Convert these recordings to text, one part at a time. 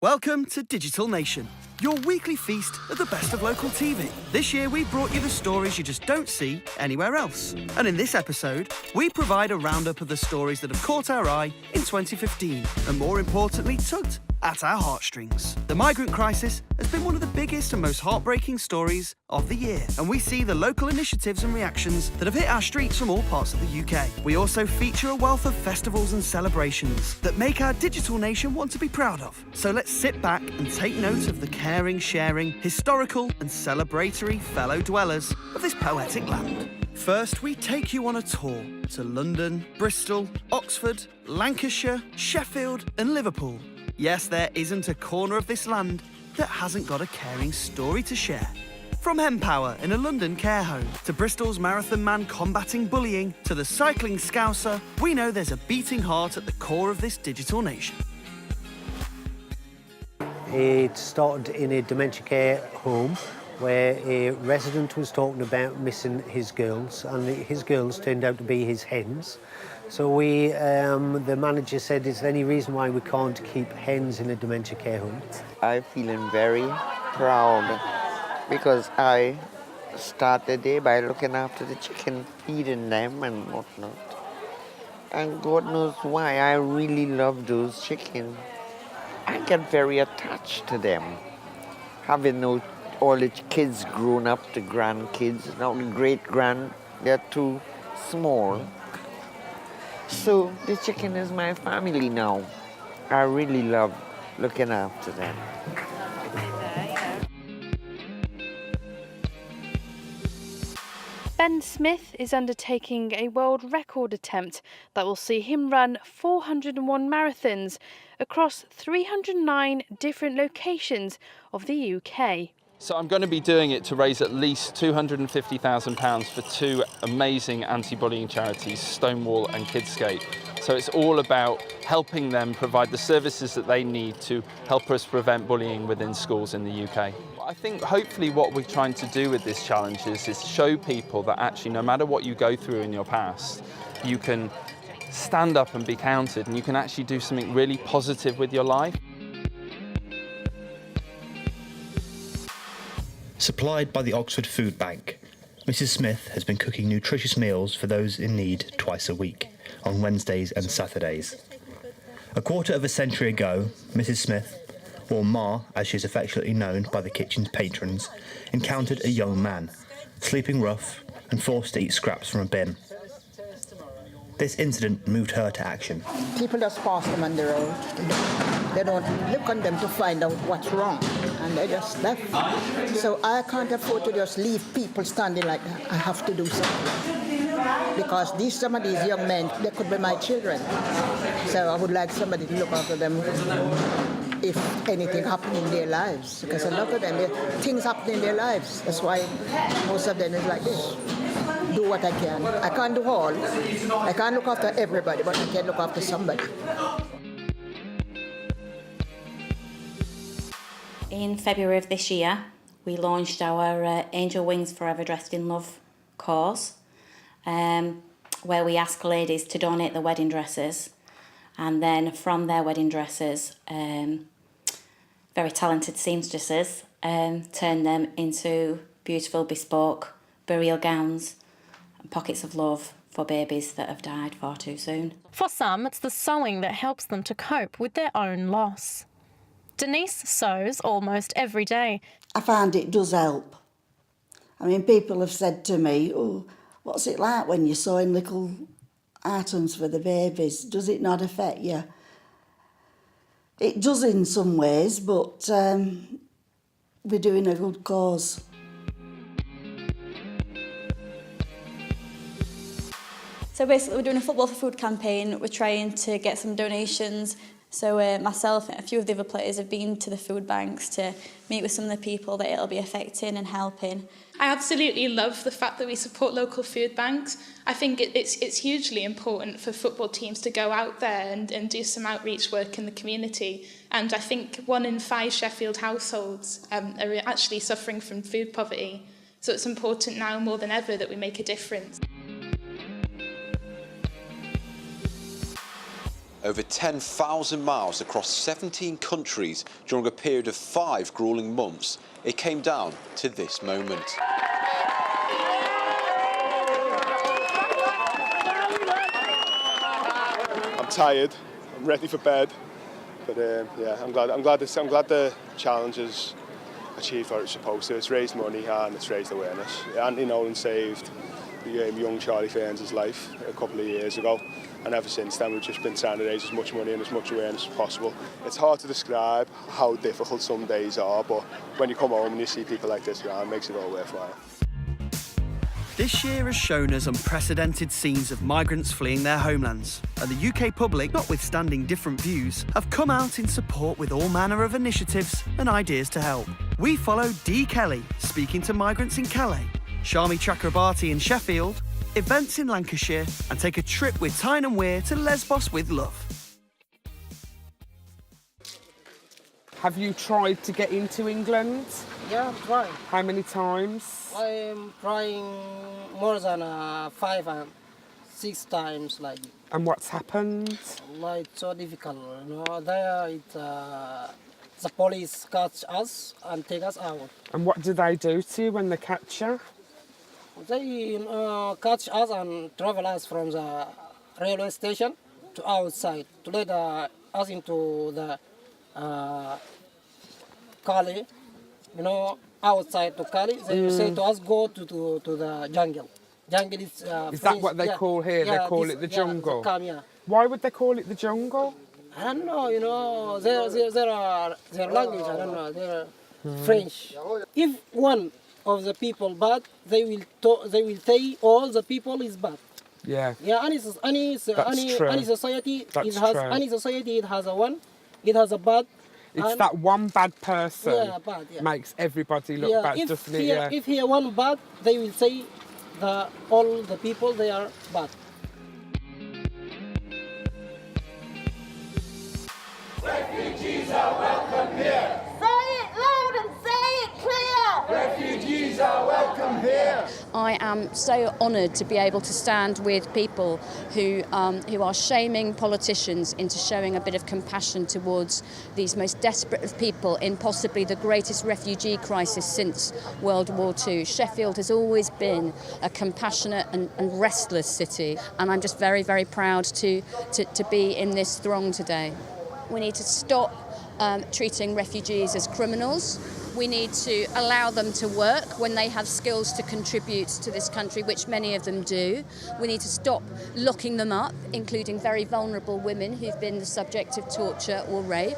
Welcome to Digital Nation, your weekly feast of the best of local TV. This year we brought you the stories you just don't see anywhere else. And in this episode, we provide a roundup of the stories that have caught our eye in 2015 and more importantly tugged at our heartstrings. The migrant crisis has been one of the biggest and most heartbreaking stories of the year, and we see the local initiatives and reactions that have hit our streets from all parts of the UK. We also feature a wealth of festivals and celebrations that make our digital nation want to be proud of. So let's sit back and take note of the caring, sharing, historical and celebratory fellow dwellers of this poetic land. First, we take you on a tour to London, Bristol, Oxford, Lancashire, Sheffield and Liverpool. Yes, there isn't a corner of this land that hasn't got a caring story to share. From Empower in a London care home, to Bristol's marathon man combating bullying, to the cycling scouser, we know there's a beating heart at the core of this digital nation. It started in a dementia care home where a resident was talking about missing his girls, and his girls turned out to be his hens. So the manager said, is there any reason why we can't keep hens in a dementia care home? I'm feeling very proud because I start the day by looking after the chicken, feeding them and whatnot. And God knows why, I really love those chickens. I get very attached to them. Having all the kids grown up, the grandkids, now the great-grand, they're too small. So the chicken is my family now. I really love looking after them. Ben Smith is undertaking a world record attempt that will see him run 401 marathons across 309 different locations of the UK. So I'm going to be doing it to raise at least £250,000 for two amazing anti-bullying charities, Stonewall and Kidscape. So it's all about helping them provide the services that they need to help us prevent bullying within schools in the UK. I think hopefully what we're trying to do with this challenge is show people that actually no matter what you go through in your past, you can stand up and be counted, and you can actually do something really positive with your life. Supplied by the Oxford Food Bank, Mrs. Smith has been cooking nutritious meals for those in need twice a week, on Wednesdays and Saturdays. A quarter of a century ago, Mrs. Smith, or Ma as she is affectionately known by the kitchen's patrons, encountered a young man, sleeping rough and forced to eat scraps from a bin. This incident moved her to action. People just pass them on the road. They don't look on them to find out what's wrong, and they just left. So I can't afford to just leave people standing like that. I have to do something. Because some of these young men, they could be my children. So I would like somebody to look after them if anything happened in their lives. Because a lot of them, things happen in their lives. That's why most of them is like this. Do what I can. I can't do all. I can't look after everybody, but I can look after somebody. In February of this year, we launched our Angel Wings Forever Dressed in Love cause, where we ask ladies to donate their wedding dresses, and then from their wedding dresses, very talented seamstresses turn them into beautiful bespoke burial gowns and pockets of love for babies that have died far too soon. For some, it's the sewing that helps them to cope with their own loss. Denise sews almost every day. I find it does help. I mean, people have said to me, oh, what's it like when you're sewing little items for the babies? Does it not affect you? It does in some ways, but we're doing a good cause. So basically we're doing a Football for Food campaign. We're trying to get some donations. So myself and a few of the other players have been to the food banks to meet with some of the people that it'll be affecting and helping. I absolutely love the fact that we support local food banks. I think it's hugely important for football teams to go out there and do some outreach work in the community. And I think 1 in 5 Sheffield households are actually suffering from food poverty. So it's important now more than ever that we make a difference. over 10,000 miles across 17 countries during a period of 5 gruelling months, it came down to this moment. I'm tired, I'm ready for bed, but yeah, I'm glad the challenge has achieved what it's supposed to. It's raised money and it's raised awareness. Anthony Nolan saved young Charlie Ferns' life a couple of years ago, and ever since then we've just been trying to raise as much money and as much awareness as possible. It's hard to describe how difficult some days are, but when you come home and you see people like this around, it makes it all worthwhile. This year has shown us unprecedented scenes of migrants fleeing their homelands, and the UK public, notwithstanding different views, have come out in support with all manner of initiatives and ideas to help. We follow Dee Kelly speaking to migrants in Calais, Shami Chakrabarti in Sheffield, events in Lancashire, and take a trip with Tyne and Weir to Lesbos with love. Have you tried to get into England? Yeah, I'm trying. How many times? I'm trying more than 5 and 6 times, like. And what's happened? Like, so difficult, you know. There, the police catch us and take us out. And what do they do to you when they catch you? They catch us and travel us from the railway station to outside to let us into the Calais, you know, outside to Calais. They say to us, go to the jungle. Jungle is that what they call here? Yeah, they call it the jungle? Yeah. Why would they call it the jungle? I don't know, you know, their language, I don't know, they're French. If one of the people bad, they will say all the people is bad. Yeah. Yeah, any society it has a one, it has a bad. It's that one bad person bad, makes everybody look bad, doesn't it? Yeah. If here one bad, they will say that all the people they are bad. Refugees are welcome here. Say it loud and say it clear. Refugees are welcome here. I am so honoured to be able to stand with people who are shaming politicians into showing a bit of compassion towards these most desperate of people in possibly the greatest refugee crisis since World War II. Sheffield has always been a compassionate and restless city, and I'm just very, very proud to be in this throng today. We need to stop treating refugees as criminals. We need to allow them to work when they have skills to contribute to this country, which many of them do. We need to stop locking them up, including very vulnerable women who've been the subject of torture or rape.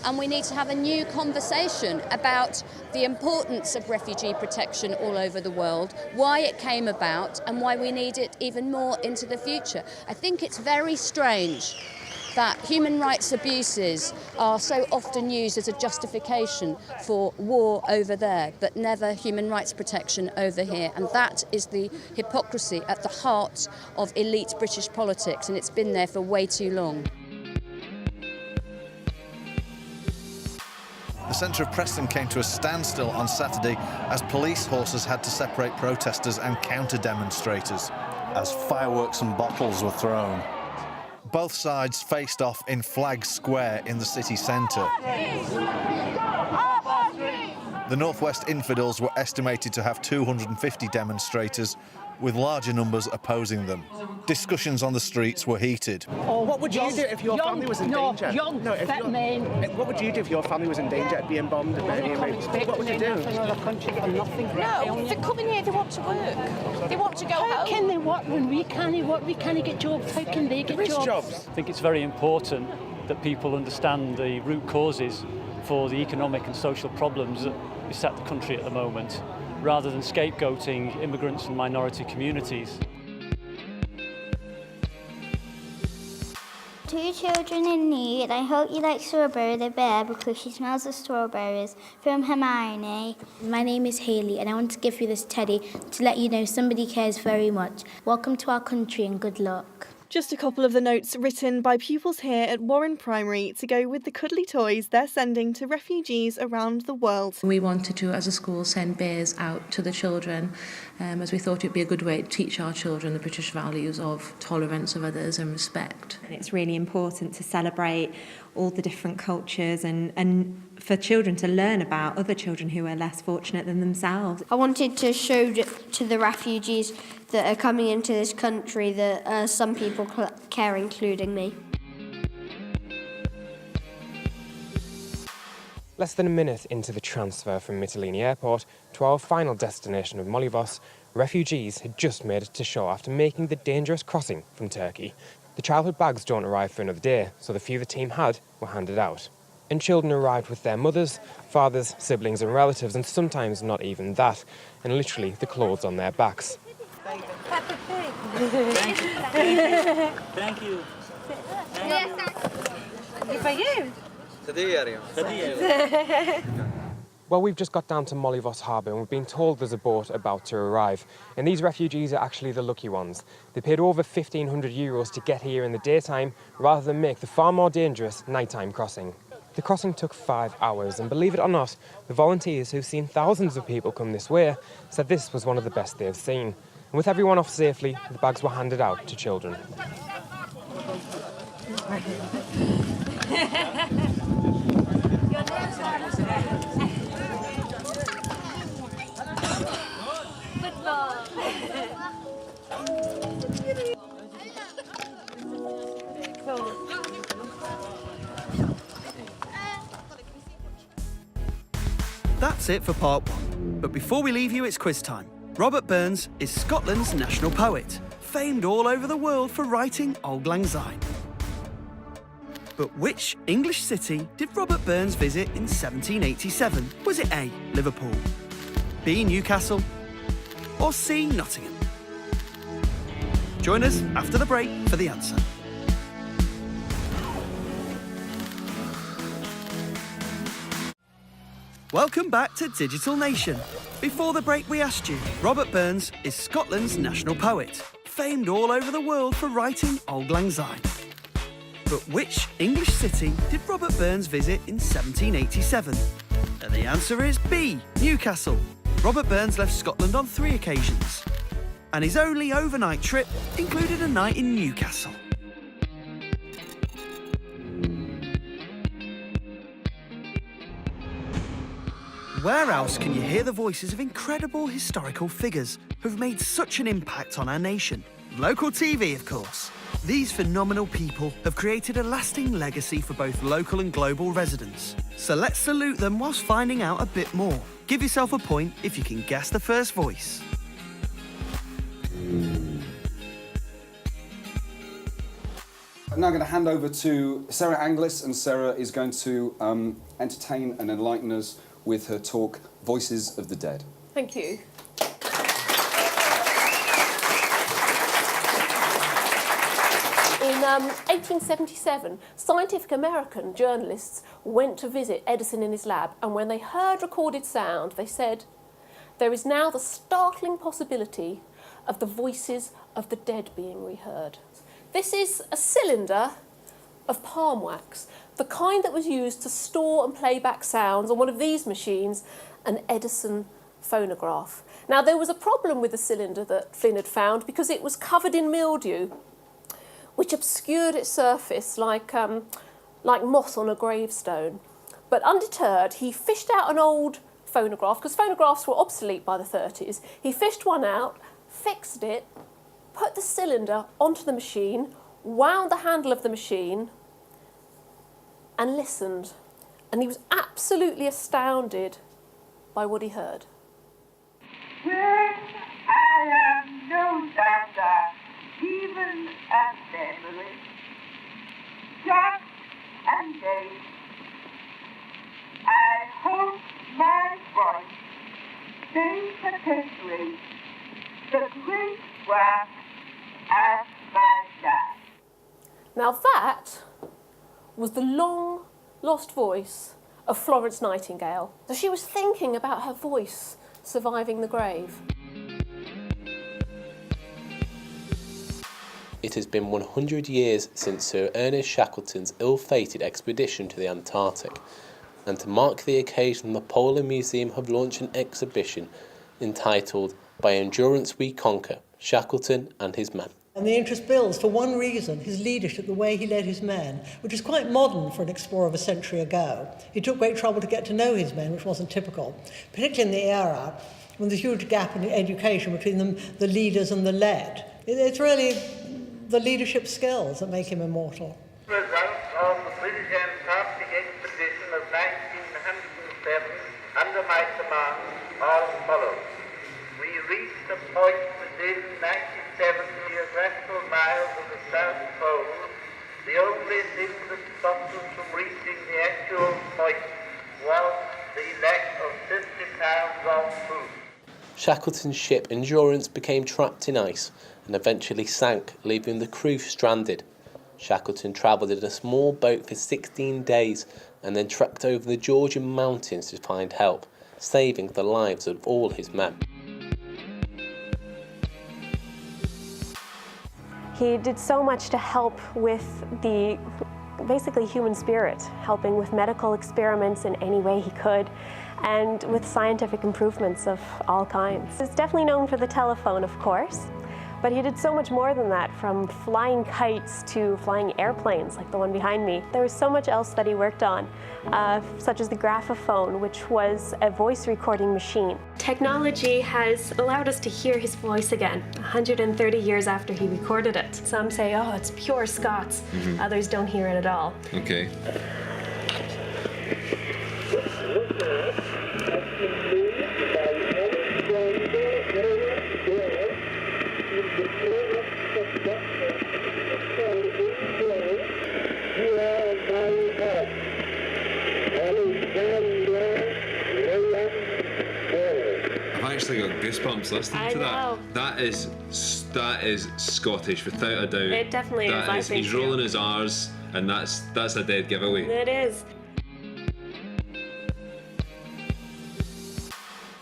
And we need to have a new conversation about the importance of refugee protection all over the world, why it came about, and why we need it even more into the future. I think it's very strange that human rights abuses are so often used as a justification for war over there, but never human rights protection over here. And that is the hypocrisy at the heart of elite British politics, and it's been there for way too long. The centre of Preston came to a standstill on Saturday as police horses had to separate protesters and counter-demonstrators as fireworks and bottles were thrown. Both sides faced off in Flag Square in the city centre. The North West Infidels were estimated to have 250 demonstrators, with larger numbers opposing them. Discussions on the streets were heated. What would you do if your family was in danger? What would you do if your family was in danger of being bombed and being raped? What would you do? No, they're coming here, they want to work. They want to go home. How can they work when we can't work? We can't get jobs. How can they get jobs? I think it's very important that people understand the root causes for the economic and social problems that beset the country at the moment, rather than scapegoating immigrants and minority communities. Two children in need. I hope you like Strawberry the bear because she smells the strawberries. From Hermione. My name is Hayley and I want to give you this teddy to let you know somebody cares very much. Welcome to our country and good luck. Just a couple of the notes written by pupils here at Warren Primary to go with the cuddly toys they're sending to refugees around the world. We wanted to, as a school, send bears out to the children as we thought it would be a good way to teach our children the British values of tolerance of others and respect. And it's really important to celebrate all the different cultures and for children to learn about other children who are less fortunate than themselves. I wanted to show to the refugees that are coming into this country that some people care, including me. Less than a minute into the transfer from Mytilene Airport to our final destination of Molivos, refugees had just made it to shore after making the dangerous crossing from Turkey. The childhood bags don't arrive for another day, so the few the team had were handed out. And children arrived with their mothers, fathers, siblings and relatives, and sometimes not even that, and literally the clothes on their backs. Thank you. Thank you. For you. Well, we've just got down to Molivos Harbour and we've been told there's a boat about to arrive. And these refugees are actually the lucky ones. They paid over €1,500 to get here in the daytime rather than make the far more dangerous nighttime crossing. The crossing took 5 hours, and believe it or not, the volunteers who've seen thousands of people come this way said this was one of the best they've seen. And with everyone off safely, the bags were handed out to children. That's it for part one. But before we leave you, it's quiz time. Robert Burns is Scotland's national poet, famed all over the world for writing Auld Lang Syne. But which English city did Robert Burns visit in 1787? Was it A, Liverpool, B, Newcastle, or C, Nottingham? Join us after the break for the answer. Welcome back to Digital Nation. Before the break we asked you, Robert Burns is Scotland's national poet, famed all over the world for writing Auld Lang Syne. But which English city did Robert Burns visit in 1787? And the answer is B, Newcastle. Robert Burns left Scotland on 3 occasions, and his only overnight trip included a night in Newcastle. Where else can you hear the voices of incredible historical figures who've made such an impact on our nation? Local TV, of course. These phenomenal people have created a lasting legacy for both local and global residents. So let's salute them whilst finding out a bit more. Give yourself a point if you can guess the first voice. I'm now going to hand over to Sarah Anglis, and Sarah is going to entertain and enlighten us with her talk, Voices of the Dead. Thank you. In 1877, Scientific American journalists went to visit Edison in his lab, and when they heard recorded sound, they said, "There is now the startling possibility of the voices of the dead being reheard." This is a cylinder of palm wax, the kind that was used to store and play back sounds on one of these machines, an Edison phonograph. Now, there was a problem with the cylinder that Flynn had found because it was covered in mildew, which obscured its surface like moss on a gravestone. But undeterred, he fished out an old phonograph, because phonographs were obsolete by the 30s. He fished one out, fixed it, put the cylinder onto the machine, wound the handle of the machine, and listened. And he was absolutely astounded by what he heard. When I am no longer even a memory, just and days, I hope my voice may perpetuate the great work of my life. Now that was the long-lost voice of Florence Nightingale. So she was thinking about her voice surviving the grave. It has been 100 years since Sir Ernest Shackleton's ill-fated expedition to the Antarctic, and to mark the occasion, the Polar Museum have launched an exhibition entitled By Endurance We Conquer, Shackleton and His Men. And the interest builds for one reason, his leadership, the way he led his men, which is quite modern for an explorer of a century ago. He took great trouble to get to know his men, which wasn't typical, particularly in the era when there's a huge gap in education between the leaders and the led. It's really the leadership skills that make him immortal. Results of the British Antarctic expedition of 1907 under my command are as follows. We reached a point within 97 geographical miles of the South Pole. The only thing that stopped us from reaching the actual point was the lack of 50 pounds of food. Shackleton's ship Endurance became trapped in ice and eventually sank, leaving the crew stranded. Shackleton travelled in a small boat for 16 days and then trekked over the Georgian mountains to find help, saving the lives of all his men. He did so much to help with the basically human spirit, helping with medical experiments in any way he could, and with scientific improvements of all kinds. He's definitely known for the telephone, of course, but he did so much more than that, from flying kites to flying airplanes like the one behind me. There was so much else that he worked on, such as the graphophone, which was a voice recording machine. Technology has allowed us to hear his voice again, 130 years after he recorded it. Some say, oh, it's pure Scots. Others don't hear it at all. Okay. I've actually got goosebumps listening to that. That is Scottish without a doubt. It definitely is, I think. He's rolling his R's, and that's a dead giveaway. It is.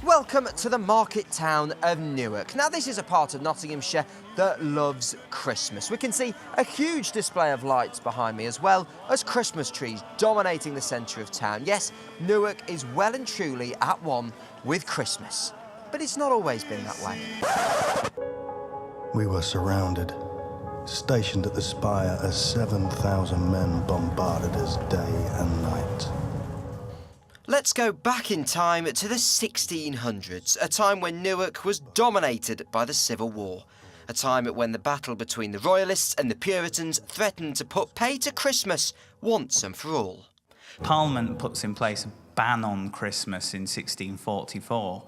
Welcome to the market town of Newark. Now, this is a part of Nottinghamshire that loves Christmas. We can see a huge display of lights behind me, as well as Christmas trees dominating the centre of town. Yes, Newark is well and truly at one with Christmas. But it's not always been that way. We were surrounded, stationed at the spire as 7,000 men bombarded us day and night. Let's go back in time to the 1600s, a time when Newark was dominated by the Civil War. A time when the battle between the Royalists and the Puritans threatened to put pay to Christmas once and for all. Parliament puts in place a ban on Christmas in 1644.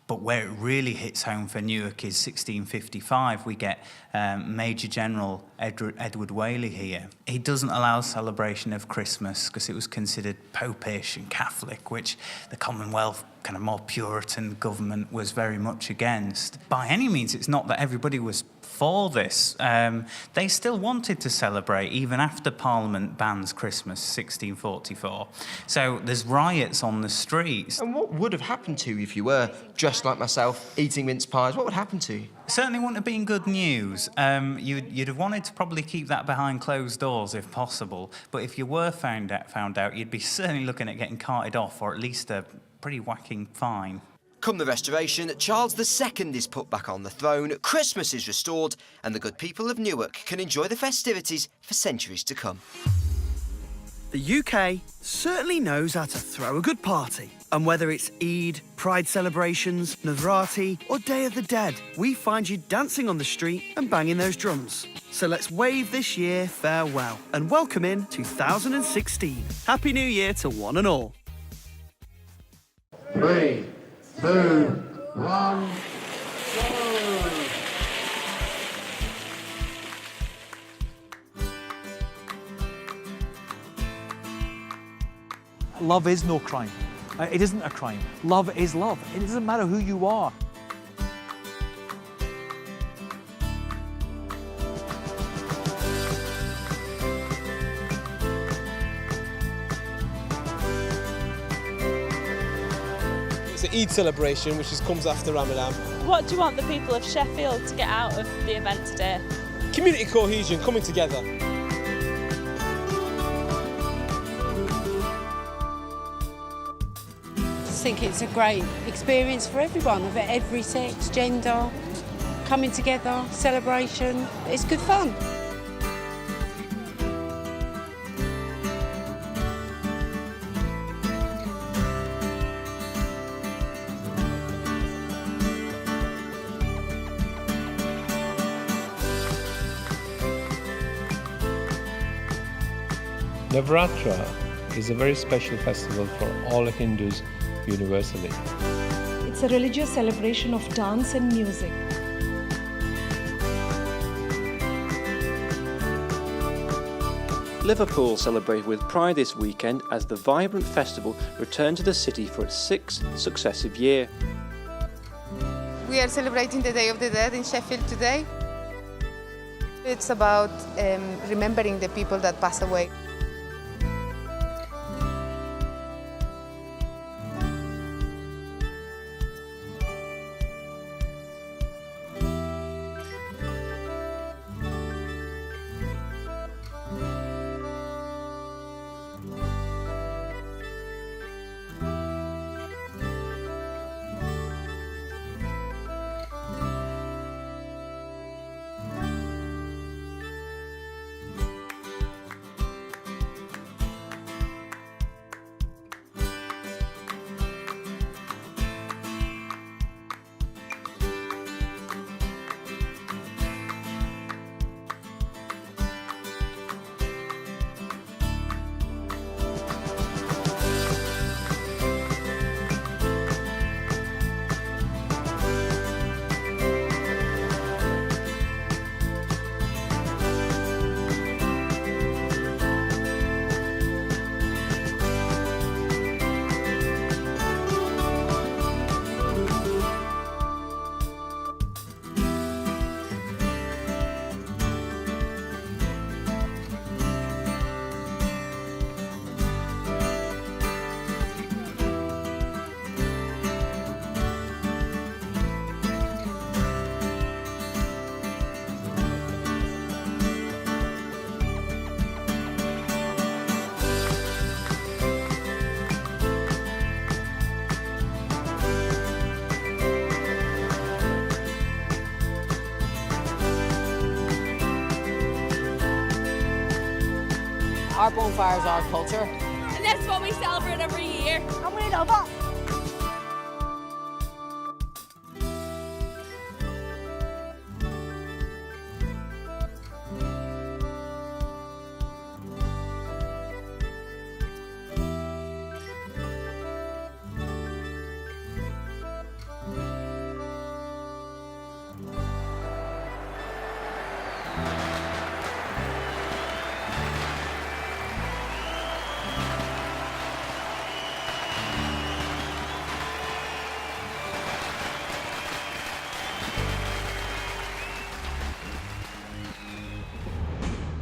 But where it really hits home for Newark is 1655. We get Major General Edward Whaley here. He doesn't allow celebration of Christmas because it was considered popish and Catholic, which the Commonwealth, kind of more Puritan government, was very much against. By any means, it's not that everybody was for this. They still wanted to celebrate even after Parliament bans Christmas, 1644. So there's riots on the streets. And what would have happened to you if you were dressed like myself, eating mince pies? What would happen to you? Certainly wouldn't have been good news. You'd have wanted to probably keep that behind closed doors if possible. But if you were found out, you'd be certainly looking at getting carted off, or at least a pretty whacking fine. Come the Restoration, Charles II is put back on the throne, Christmas is restored, and the good people of Newark can enjoy the festivities for centuries to come. The UK certainly knows how to throw a good party. And whether it's Eid, Pride celebrations, Navratri, or Day of the Dead, we find you dancing on the street and banging those drums. So let's wave this year farewell and welcome in 2016. Happy New Year to one and all. 3, 2, 1, Love is no crime. It isn't a crime. Love is love. It doesn't matter who you are. It's an Eid celebration, which comes after Ramadan. What do you want the people of Sheffield to get out of the event today? Community cohesion, coming together. I think it's a great experience for everyone, of every sex, gender, coming together, celebration. It's good fun. Navratra is a very special festival for all Hindus universally. It's a religious celebration of dance and music. Liverpool celebrated with pride this weekend as the vibrant festival returned to the city for its 6th successive year. We are celebrating the Day of the Dead in Sheffield today. It's about remembering the people that passed away. Our bonfire is our culture. And that's what we celebrate every year. And we love it.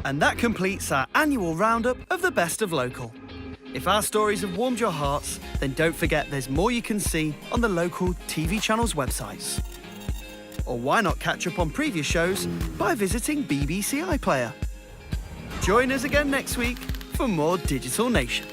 And that completes our annual roundup of the best of local. If our stories have warmed your hearts, then don't forget there's more you can see on the local TV channels' websites. Or why not catch up on previous shows by visiting BBC iPlayer? Join us again next week for more Digital Nation.